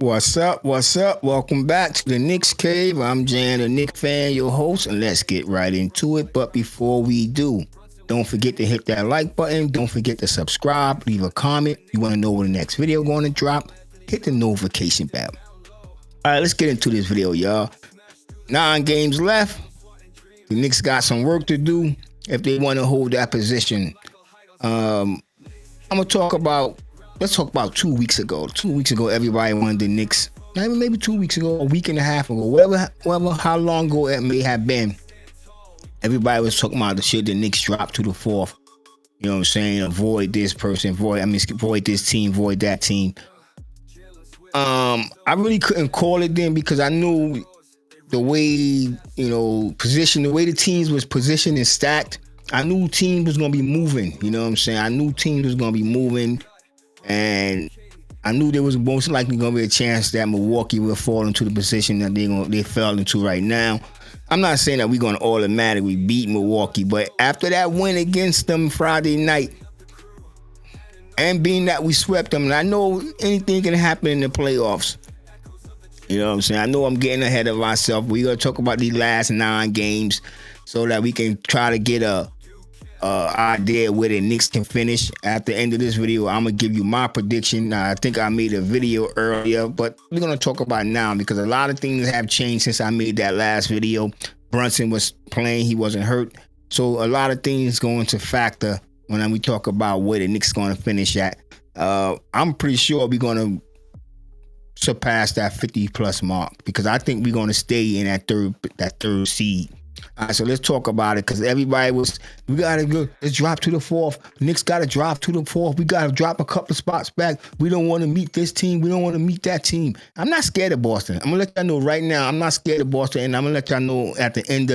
What's up? What's up? Welcome back to the Knicks Cave. I'm Jan, the Knicks fan, your host, and let's get right into it. But before we do, don't forget to hit that like button. Don't forget to subscribe. Leave a comment. You want to know when the next video going to drop? Hit the notification bell. All right, let's get into this video, y'all. 9 games left. The Knicks got some work to do if they want to hold that position. I'm gonna talk about. Let's talk about 2 weeks ago. 2 weeks ago, everybody wanted the Knicks. Maybe 2 weeks ago, a week and a half ago, whatever, how long ago it may have been. Everybody was talking about the shit the Knicks dropped to the fourth. You know what I'm saying? Avoid this person, avoid this team, avoid that team. I really couldn't call it then because I knew the way, the way the teams was positioned and stacked. I knew teams was gonna be moving. You know what I'm saying? I knew teams was gonna be moving. And I knew there was most likely going to be a chance that Milwaukee would fall into the position that they fell into right now. I'm not saying that we're going to automatically beat Milwaukee, but after that win against them Friday night, and being that we swept them, and I know anything can happen in the playoffs. You know what I'm saying? I know I'm getting ahead of myself. We're going to talk about these last 9 games so that we can try to get a idea where the Knicks can finish. At the end of this video, I'm going to give you my prediction. I think I made a video earlier, but we're going to talk about it now because a lot of things have changed since I made that last video. Brunson was playing. He wasn't hurt. So a lot of things go into factor when we talk about where the Knicks going to finish at. I'm pretty sure we're going to surpass that 50-plus mark because I think we're going to stay in that third seed. All right, so let's talk about it because everybody we got to go. Let's drop to the fourth. Knicks got to drop to the fourth. We got to drop a couple of spots back. We don't want to meet this team. We don't want to meet that team. I'm not scared of Boston. I'm going to let y'all know right now, I'm not scared of Boston. And I'm going to let y'all know at the end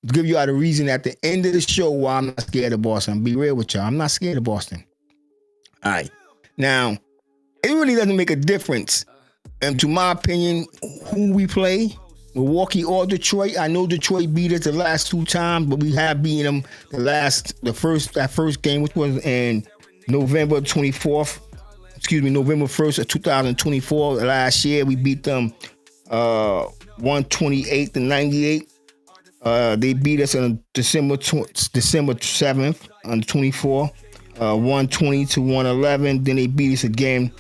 give y'all the reason at the end of the show why I'm not scared of Boston. I'll be real with y'all. I'm not scared of Boston. All right. Now, it really doesn't make a difference. And to my opinion, who we play, Milwaukee or Detroit. I know Detroit beat us the last 2 times, but we have beaten them that first game, which was in November 1st of 2024. Last year, we beat them 128-98. They beat us on December 7th on the 24, 120-111. Then they beat us again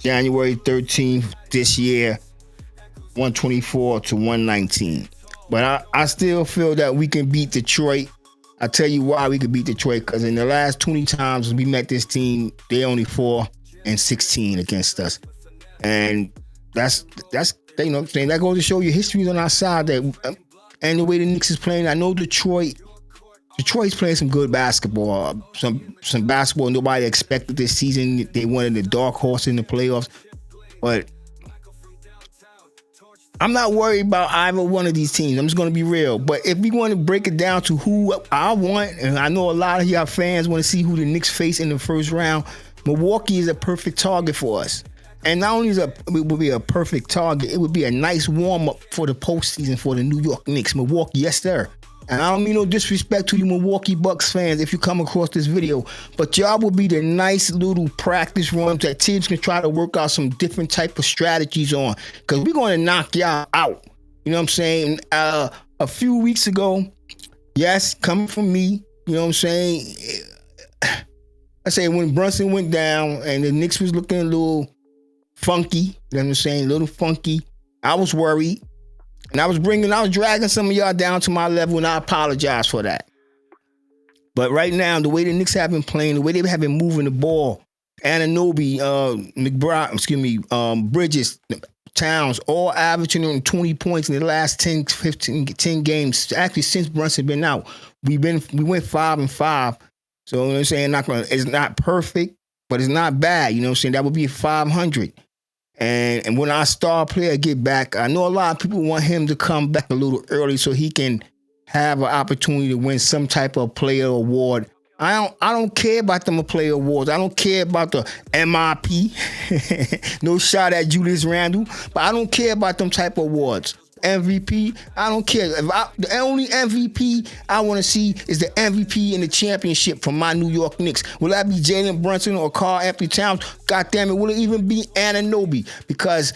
January 13th this year, 124-119. But I still feel that we can beat Detroit. I tell you why we can beat Detroit, because in the last 20 times we met this team, they only 4-16 against us. And that's you know what I'm saying, that goes to show you history's on our side. That and the way the Knicks is playing, I know Detroit's playing some good basketball. Some basketball nobody expected this season. They wanted the dark horse in the playoffs. But I'm not worried about either one of these teams. I'm just going to be real. But if we want to break it down to who I want, and I know a lot of y'all fans want to see who the Knicks face in the first round, Milwaukee is a perfect target for us. And not only it would be a perfect target, it would be a nice warm-up for the postseason for the New York Knicks. Milwaukee, yes, sir. And I don't mean no disrespect to you Milwaukee Bucks fans if you come across this video, but y'all will be the nice little practice runs that teams can try to work out some different type of strategies on, because we're going to knock y'all out. You know what I'm saying? A few weeks ago, yes, coming from me, you know what I'm saying? I say when Brunson went down and the Knicks was looking a little funky, you know what I'm saying? A little funky. I was worried. And I was dragging some of y'all down to my level, and I apologize for that. But right now, the way the Knicks have been playing, the way they have been moving the ball, Anunoby, Bridges, Towns, all averaging 20 points in the last 10 games. Actually, since Brunson been out, we went 5-5. So, you know what I'm saying? It's not perfect, but it's not bad. You know what I'm saying? That would be 500. And when our star player get back, I know a lot of people want him to come back a little early so he can have an opportunity to win some type of player award. I don't care about them player awards. I don't care about the MIP. No shot at Julius Randle, but I don't care about them type of awards. MVP. I don't care. The only MVP I want to see is the MVP in the championship from my New York Knicks. Will that be Jalen Brunson or Karl Anthony Towns? God damn it, will it even be Anunoby? Because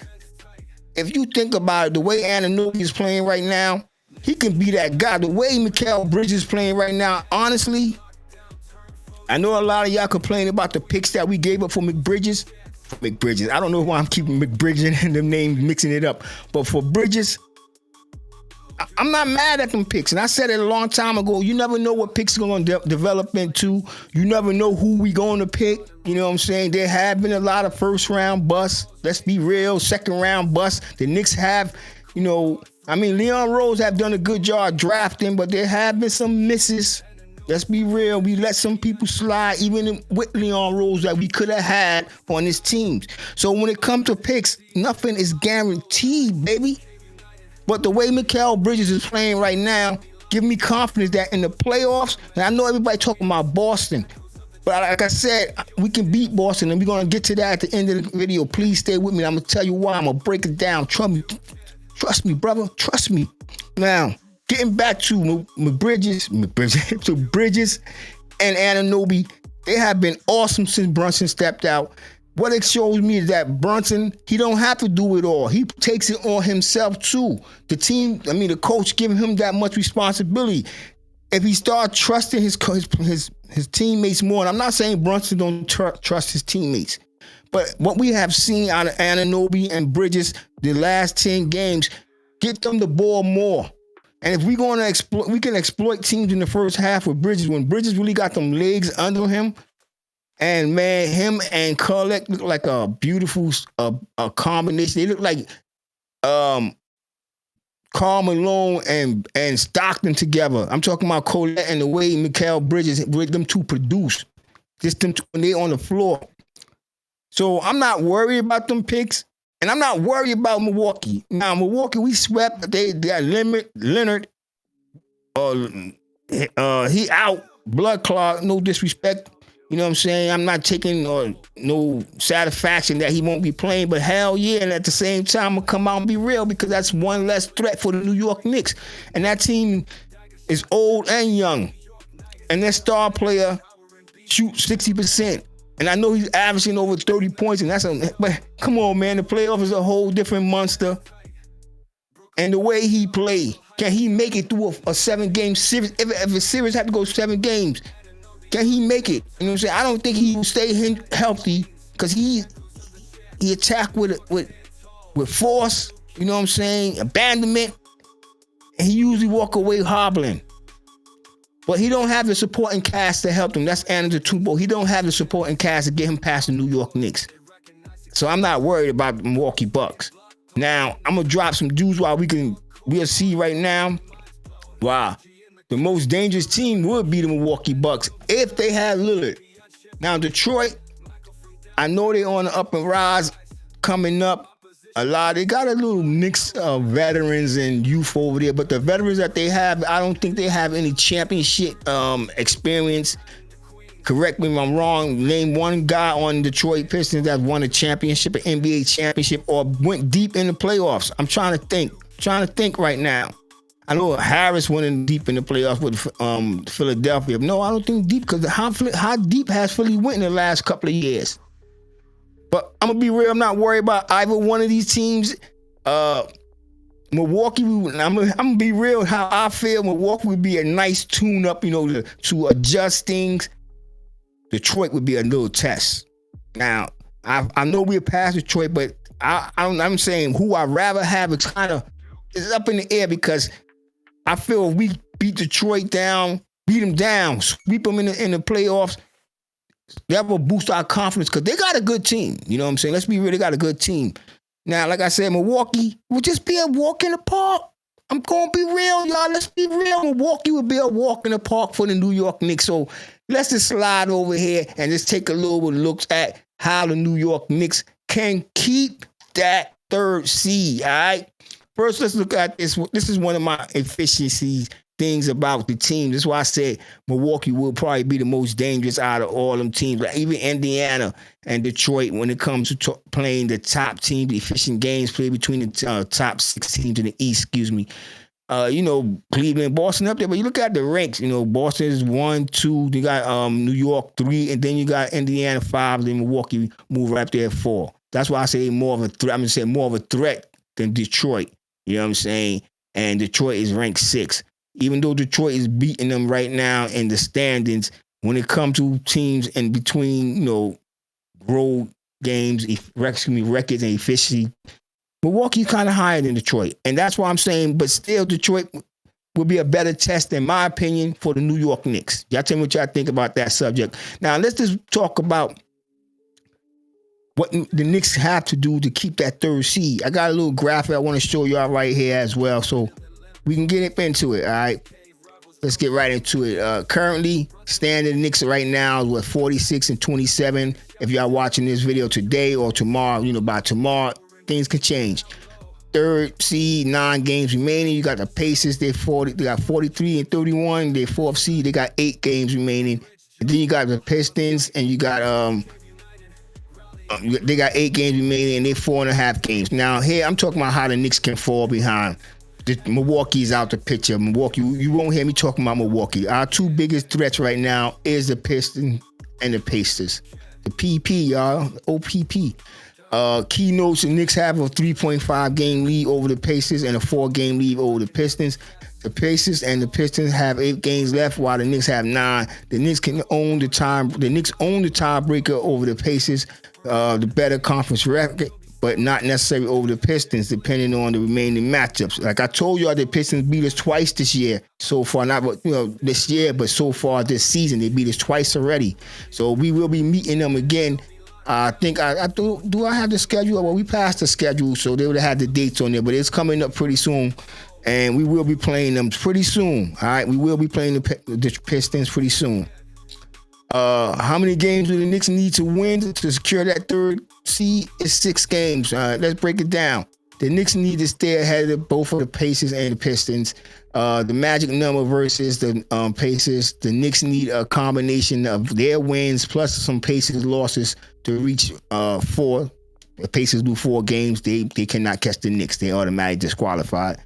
if you think about it, the way Anunoby is playing right now, he can be that guy. The way Mikal Bridges is playing right now, honestly, I know a lot of y'all complaining about the picks that we gave up for McBridges. I don't know why I'm keeping McBridges and the name mixing it up. But for Bridges, I'm not mad at them picks. And I said it a long time ago. You never know what picks are going to develop into. You never know who we going to pick. You know what I'm saying? There have been a lot of first round busts. Let's be real. Second round busts. The Knicks have, Leon Rose have done a good job drafting, but there have been some misses. Let's be real. We let some people slide, even with Leon Rose, that we could have had on his teams. So when it comes to picks, nothing is guaranteed, baby. But the way Mikal Bridges is playing right now, give me confidence that in the playoffs, and I know everybody talking about Boston, but like I said, we can beat Boston, and we're going to get to that at the end of the video. Please stay with me. I'm going to tell you why. I'm going to break it down. Trust me, brother. Trust me. Now, getting back to Bridges and Anunoby, they have been awesome since Brunson stepped out. What it shows me is that Brunson, he don't have to do it all. He takes it on himself too. The coach giving him that much responsibility. If he starts trusting his teammates more, and I'm not saying Brunson don't trust his teammates, but what we have seen out of Anunoby and Bridges the last 10 games, get them the ball more. And if we're going to exploit, we can exploit teams in the first half with Bridges. When Bridges really got them legs under him, and man, him and Colette look like a beautiful combination. They look like Karl Malone and Stockton together. I'm talking about Colette and the way Mikal Bridges, with them two produce. Just them two when they on the floor. So I'm not worried about them picks. And I'm not worried about Milwaukee. Now, Milwaukee, we swept. They got Leonard. He out. Blood clot. No disrespect. You know what I'm saying? I'm not taking no satisfaction that he won't be playing. But hell yeah. And at the same time, I'm going to come out and be real because that's one less threat for the New York Knicks. And that team is old and young. And their star player shoots 60%. And I know he's averaging over 30 points, but come on, man, the playoff is a whole different monster. And the way he played, can he make it through a 7-game series? If a series had to go 7 games, can he make it? You know what I'm saying? I don't think he will stay healthy because he attacked with force. You know what I'm saying? Abandonment, and he usually walk away hobbling. But he don't have the supporting cast to help him. That's Antetokounmpo. He don't have the supporting cast to get him past the New York Knicks. So I'm not worried about the Milwaukee Bucks. Now, I'm going to drop some dudes we'll see right now. Wow. The most dangerous team would be the Milwaukee Bucks if they had Lillard. Now, Detroit, I know they're on the up and rise coming up. They got a little mix of veterans and youth over there, but the veterans that they have, I don't think they have any championship experience. Correct me if I'm wrong. Name one guy on Detroit Pistons that won a championship, an NBA championship, or went deep in the playoffs. I'm trying to think right now. I know Harris went deep in the playoffs with Philadelphia. No, I don't think deep because how deep has Philly went in the last couple of years? But I'm going to be real. I'm not worried about either one of these teams. Milwaukee, I'm going to be real how I feel. Milwaukee would be a nice tune-up, to adjust things. Detroit would be a little test. Now, I know we're past Detroit, but I'm saying who I'd rather have is up in the air because I feel if we beat Detroit down, beat them down, sweep them in the playoffs, that will boost our confidence because they got a good team. You know what I'm saying? Let's be real, they got a good team. Now, like I said, Milwaukee will just be a walk in the park. I'm going to be real, y'all. Let's be real. Milwaukee will be a walk in the park for the New York Knicks. So let's just slide over here and just take a little look at how the New York Knicks can keep that 3rd seed, all right? First, let's look at this. This is one of my efficiencies things about the team. That's why I said Milwaukee will probably be the most dangerous out of all them teams. Like even Indiana and Detroit, when it comes to playing the top teams, the efficient games played between the top 6 teams in the East, excuse me. Cleveland, Boston up there, but you look at the ranks. Boston is 1, 2. You got New York 3, and then you got Indiana 5. Then Milwaukee move right up there at 4. That's why I say more of a threat. I'm gonna say more of a threat than Detroit. You know what I'm saying? And Detroit is ranked 6. Even though Detroit is beating them right now in the standings, when it comes to teams in between, road games, records and efficiency, Milwaukee's kind of higher than Detroit. And that's why I'm saying, but still, Detroit will be a better test, in my opinion, for the New York Knicks. Y'all tell me what y'all think about that subject. Now, let's just talk about what the Knicks have to do to keep that 3rd seed. I got a little graphic I want to show y'all right here as well, so we can get into it, all right? Let's get right into it. Currently, standing Knicks right now is with 46 and 27. If y'all watching this video today or tomorrow, by tomorrow, things could change. 3rd seed, 9 games remaining. You got the Pacers, they got 43 and 31. They're 4th seed, they got 8 games remaining. And then you got the Pistons, and you got they got 8 games remaining, and they're 4.5 games. Now here I'm talking about how the Knicks can fall behind. Milwaukee's out the picture. Milwaukee, you won't hear me talking about Milwaukee. Our 2 biggest threats right now is the Pistons and the Pacers. The PP, y'all, OPP. Keynotes, the Knicks have a 3.5 game lead over the Pacers and a 4-game lead over the Pistons. The Pacers and the Pistons have 8 games left, while the Knicks have 9. The Knicks own the tiebreaker over the Pacers, the better conference record, but not necessarily over the Pistons, depending on the remaining matchups. Like I told y'all, the Pistons beat us twice this year so far. Not this year, but so far this season, they beat us twice already. So we will be meeting them again. I think do I have the schedule? Well, we passed the schedule, so they would have had the dates on there, but it's coming up pretty soon, and we will be playing them pretty soon. All right, we will be playing the Pistons pretty soon. How many games do the Knicks need to win to secure that 3rd seed? It's 6 games. Let's break it down. The Knicks need to stay ahead of both of the Pacers and the Pistons. The magic number versus the Pacers. The Knicks need a combination of their wins plus some Pacers losses to reach 4. The Pacers do 4 games. They cannot catch the Knicks. They automatically disqualified.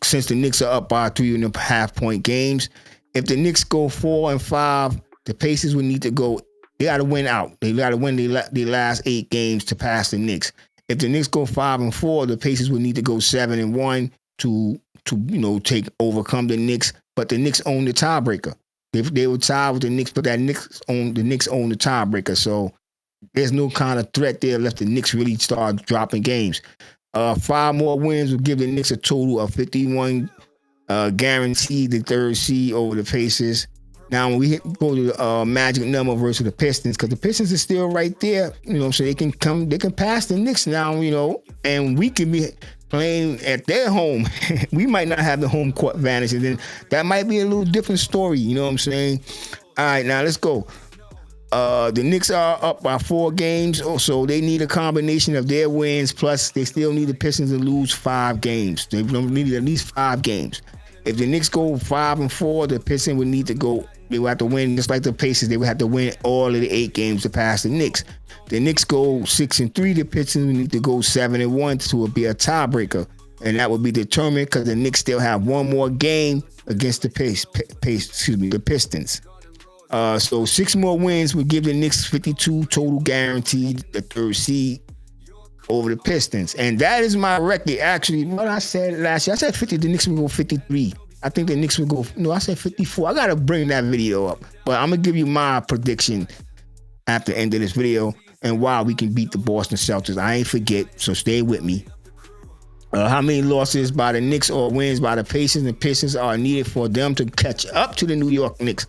Since the Knicks are up by 3.5 point games, if the Knicks go 4 and 5, the Pacers would need to go. They got to win out. They got to win the last 8 games to pass the Knicks. If the Knicks go 5 and 4, the Pacers would need to go 7 and 1 to overcome the Knicks. But the Knicks own the tiebreaker. They would tie with the Knicks, but the Knicks own the tiebreaker. So there's no kind of threat there left. The Knicks really start dropping games. 5 more wins would give the Knicks a total of 51, guaranteed the 3rd seed over the Pacers. Now, when we go to the magic number versus the Pistons, because the Pistons are still right there, so they can pass the Knicks now, and we can be playing at their home. We might not have the home court advantage, and then that might be a little different story, you know what I'm saying? All right, now let's go. The Knicks are up by 4 games, so they need a combination of their wins, plus they still need the Pistons to lose 5 games. They need at least 5 games. If the Knicks go 5 and 4, the Pistons would need to go. They would have to win, just like the Pacers. They would have to win all of the 8 games to pass the Knicks. The Knicks go 6 and 3. The Pistons would need to go 7 and 1 to be a tiebreaker, and that would be determined because the Knicks still have 1 more game against the Pistons. So 6 more wins would give the Knicks 52 total guaranteed, the 3rd seed over the Pistons. And that is my record. Actually, what I said last year, I said 50, the Knicks would go 53. I think the Knicks would go, I said 54. I got to bring that video up. But I'm going to give you my prediction after the end of this video and why we can beat the Boston Celtics. I ain't forget, so stay with me. How many losses by the Knicks or wins by the Pacers and Pistons are needed for them to catch up to the New York Knicks?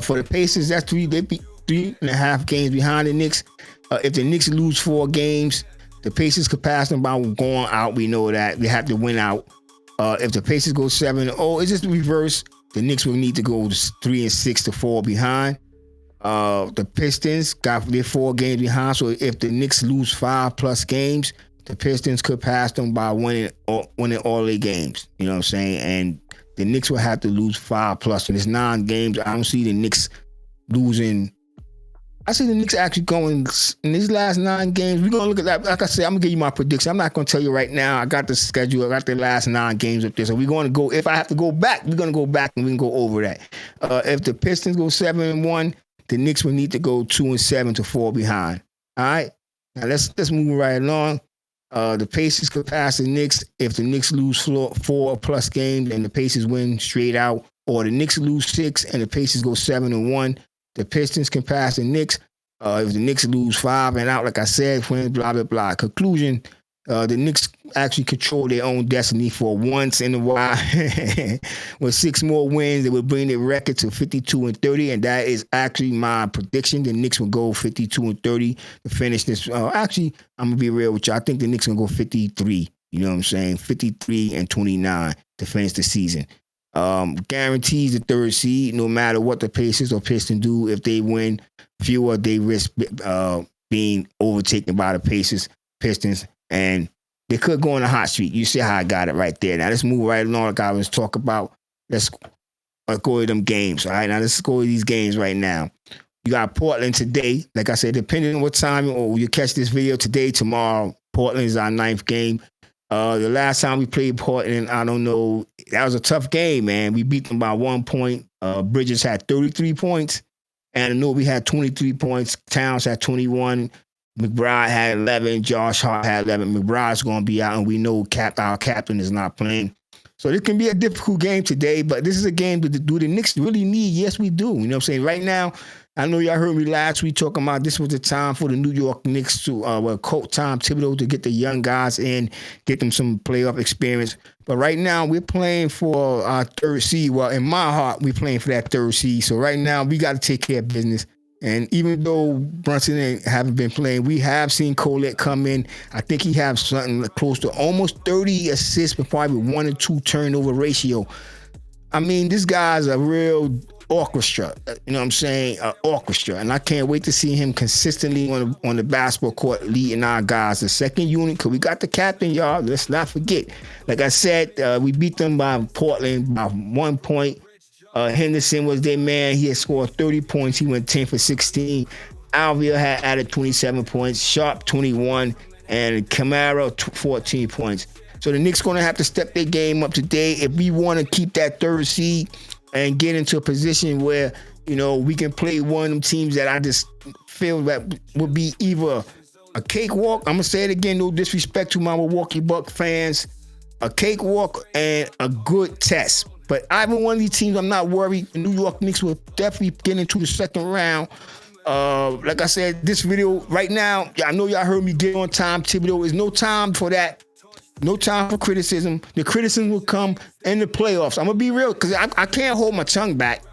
For the Pacers, that's 3. They be 3.5 games behind the Knicks. If the Knicks lose 4 games, the Pacers could pass them by going out. We know that they have to win out. If the Pacers go 7-0, it's just the reverse. The Knicks will need to go 3 and 6 to fall behind. The Pistons got their 4 games behind. So if the Knicks lose 5+ games, the Pistons could pass them by winning all their games. You know what I'm saying? And the Knicks will have to lose 5+. In this 9 games, I don't see the Knicks losing. I see the Knicks actually going in these last 9 games. We're going to look at that. Like I said, I'm going to give you my prediction. I'm not going to tell you right now. I got the schedule. I got the last 9 games up there. So we're going to go. If I have to go back, we're going to go back and we can go over that. If the Pistons go 7-1, the Knicks will need to go 2-7 to fall behind. All right? Now let's move right along. The Pacers could pass the Knicks if the Knicks lose 4+ games and the Pacers win straight out, or the Knicks lose 6 and the Pacers go 7-1. The Pistons can pass the Knicks if the Knicks lose 5 and out, like I said, blah, blah, blah. Conclusion, the Knicks actually control their own destiny for once in a while. With 6 more wins, they will bring their record to 52-30, and that is actually my prediction. The Knicks will go 52-30 to finish this. Actually, I'm going to be real with you. I think the Knicks will go 53. You know what I'm saying? 53-29 to finish the season. Guarantees the 3rd seed, no matter what the Pacers or Pistons do. If they win fewer, they risk being overtaken by the Pistons, and they could go on a hot streak. You see how I got it right there. Now let's move right along like I was talking about. Let's go to them games. All right, now let's go to these games right now. You got Portland today. Like I said, depending on what time or you catch this video today, tomorrow, Portland is our 9th game. The last time we played Portland, I don't know, that was a tough game, man. We beat them by 1 point. Bridges had 33 points. And I know we had 23 points. Towns had 21. McBride had 11. Josh Hart had 11. McBride's going to be out, and we know our captain is not playing. So this can be a difficult game today, but this is a game that do the Knicks really need? Yes, we do. You know what I'm saying? Right now, I know y'all heard me last week talking about this was the time for the New York Knicks to, coach Tom Thibodeau to get the young guys in, get them some playoff experience. But right now, we're playing for our 3rd seed. Well, in my heart, we're playing for that 3rd seed. So right now, we got to take care of business. And even though Brunson haven't been playing, we have seen Colette come in. I think he has something close to almost 30 assists with probably 1 or 2 turnover ratio. I mean, this guy's a real orchestra, you know what I'm saying? Orchestra. And I can't wait to see him consistently on the basketball court leading our guys. The 2nd unit, because we got the captain, y'all. Let's not forget. Like I said, we beat them by Portland by 1 point. Henderson was their man. He had scored 30 points. He went 10 for 16. Alvia had added 27 points. Sharp 21. And Camaro 14 points. So the Knicks going to have to step their game up today if we want to keep that 3rd seed and get into a position where, you know, we can play one of them teams that I just feel that would be either a cakewalk. I'm going to say it again, no disrespect to my Milwaukee Bucks fans. A cakewalk and a good test. But either one of these teams, I'm not worried. The New York Knicks will definitely get into the 2nd round. Like I said, this video right now, I know y'all heard me get on Tom Thibodeau. There's no time for that. No time for criticism. The criticism will come in the playoffs. I'm going to be real because I can't hold my tongue back.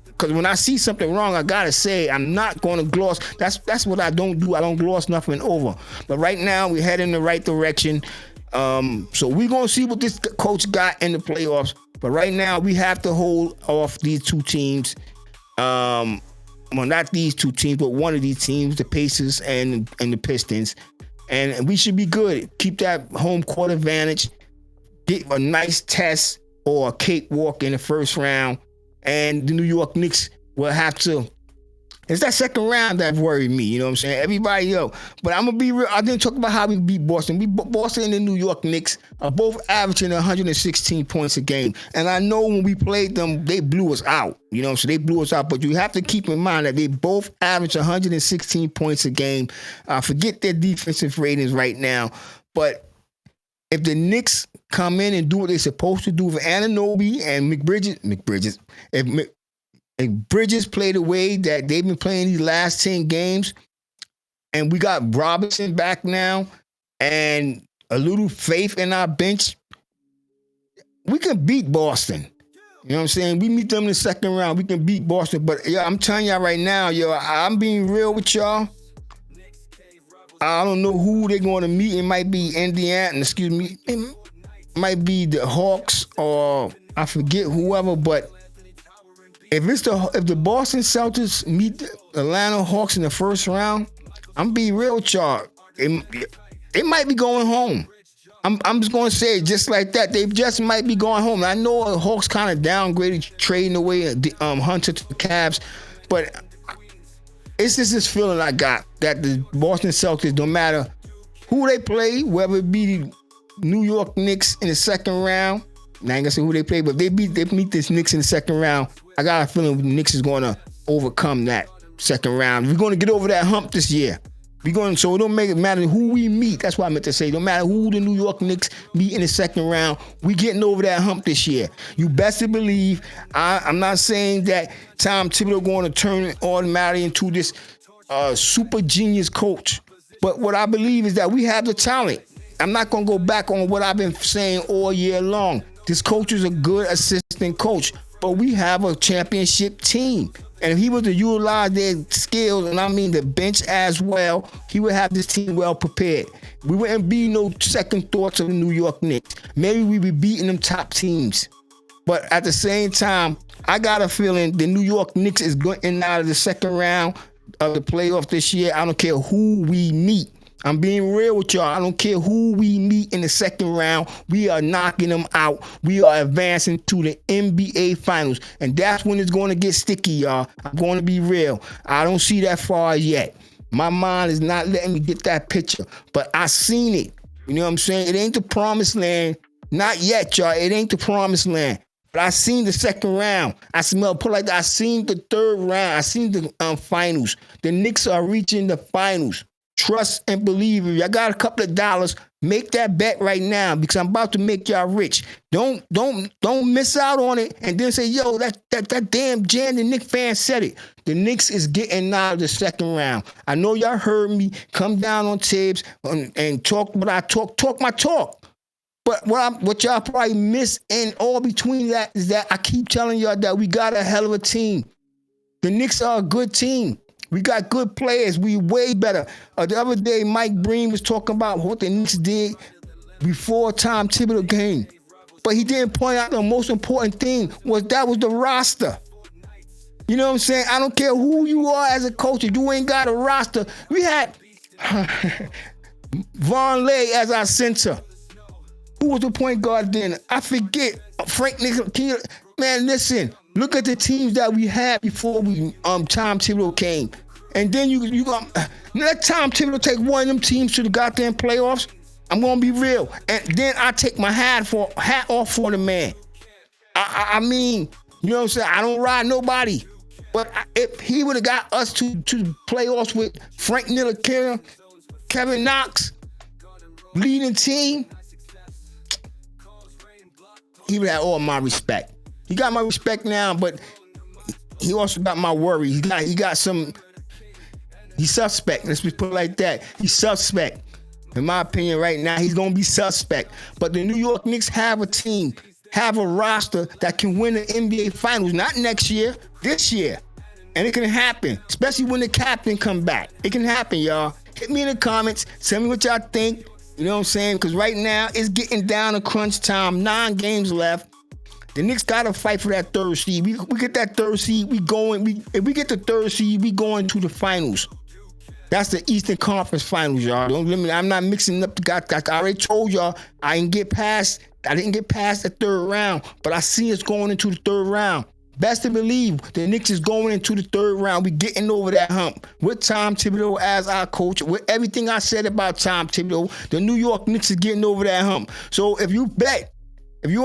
Because when I see something wrong, I got to say, I'm not going to gloss. That's what I don't do. I don't gloss nothing over. But right now, we're heading in the right direction. So we're going to see what this coach got in the playoffs. But right now, we have to hold off these 2 teams. Well, not these 2 teams, but one of these teams, the Pacers and the Pistons. And we should be good. Keep that home court advantage. Get a nice test or a cakewalk in the 1st round. And the New York Knicks will have to. It's that 2nd round that worried me. You know what I'm saying? Everybody else. But I'm going to be real. I didn't talk about how we beat Boston. Boston and the New York Knicks are both averaging 116 points a game. And I know when we played them, they blew us out. You know, so they blew us out. But you have to keep in mind that they both average 116 points a game. Forget their defensive ratings right now. But if the Knicks come in and do what they're supposed to do with Anunoby and McBridges, if Bridges play the way that they've been playing these last 10 games, and we got Robinson back now, and a little faith in our bench, we can beat Boston. You know what I'm saying? We meet them in the 2nd round. We can beat Boston. But, yeah, I'm telling y'all right now, I'm being real with y'all. I don't know who they're going to meet. It might be Indiana. Excuse me. It might be the Hawks or I forget whoever, but if the Boston Celtics meet the Atlanta Hawks in the 1st round, I'm being real with y'all. It might be going home. I'm just gonna say it just like that. They just might be going home. I know the Hawks kind of downgraded, trading away Hunter to the Cavs, but it's just this feeling I got that the Boston Celtics, no matter who they play, whether it be the New York Knicks in the second round, and I ain't gonna say who they play, but they meet this Knicks in the second round. I got a feeling the Knicks is gonna overcome that second round. We're gonna get over that hump this year. So it don't make it matter who we meet. That's what I meant to say. No matter who the New York Knicks meet in the second round, we getting over that hump this year. You best to believe. I'm not saying that Tom Thibodeau going to turn automatically into this super genius coach. But what I believe is that we have the talent. I'm not going to go back on what I've been saying all year long. This coach is a good assistant coach, but we have a championship team. And if he was to utilize their skills, and I mean the bench as well, he would have this team well prepared. We wouldn't be no second thoughts of the New York Knicks. Maybe we'd be beating them top teams. But at the same time, I got a feeling the New York Knicks is going out of the second round of the playoff this year. I don't care who we meet. I'm being real with y'all. I don't care who we meet in the second round. We are knocking them out. We are advancing to the NBA Finals. And that's when it's going to get sticky, y'all. I'm going to be real. I don't see that far yet. My mind is not letting me get that picture. But I seen it. You know what I'm saying? It ain't the promised land. Not yet, y'all. It ain't the promised land. But I seen the second round. I seen the third round. I seen the finals. The Knicks are reaching the finals. Trust and believe. If y'all got a couple of dollars, make that bet right now because I'm about to make y'all rich. Don't miss out on it and then say, yo, that damn Jan the Knicks fan said it. The Knicks is getting out of the second round. I know y'all heard me come down on Tibbs and talk what I talk my talk. But what y'all probably miss in all between that is that I keep telling y'all that we got a hell of a team. The Knicks are a good team. We got good players. We way better. The other day, Mike Breen was talking about what the Knicks did before Tom Thibodeau came. But he didn't point out the most important thing was the roster. You know what I'm saying? I don't care who you are as a coach. If you ain't got a roster. We had Von Lay as our center. Who was the point guard then? I forget. Frank Nicholas. Man, listen. Look at the teams that we had before Tom Thibodeau came. And then you let Tom Thibodeau take one of them teams to the goddamn playoffs. I'm gonna be real. And then I take my hat off for the man. I mean, you know what I'm saying? I don't ride nobody. But if he would have got us to playoffs with Frank Ntilikina, Kevin Knox, leading team, he would have all my respect. He got my respect now, but he also got my worry. He got some. He's suspect. Let's just put it like that. He's suspect. In my opinion, right now, he's gonna be suspect. But the New York Knicks have a team, have a roster that can win the NBA Finals. Not next year, this year, and it can happen. Especially when the captain come back. It can happen, y'all. Hit me in the comments. Tell me what y'all think. You know what I'm saying? Because right now it's getting down to crunch time. 9 games left. The Knicks got to fight for that third seed. We get that third seed, if we get the third seed, we going to the finals. That's the Eastern Conference Finals, y'all. Don't let me. I'm not mixing up the guys. I already told y'all I didn't get past the third round, but I see us going into the third round. Best to believe the Knicks is going into the third round. We getting over that hump with Tom Thibodeau as our coach. With everything I said about Tom Thibodeau, the New York Knicks is getting over that hump. So if you're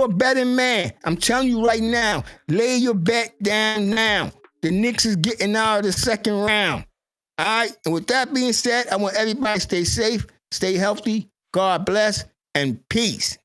a betting man, I'm telling you right now, lay your bet down now. The Knicks is getting out of the second round. All right? And with that being said, I want everybody to stay safe, stay healthy, God bless, and peace.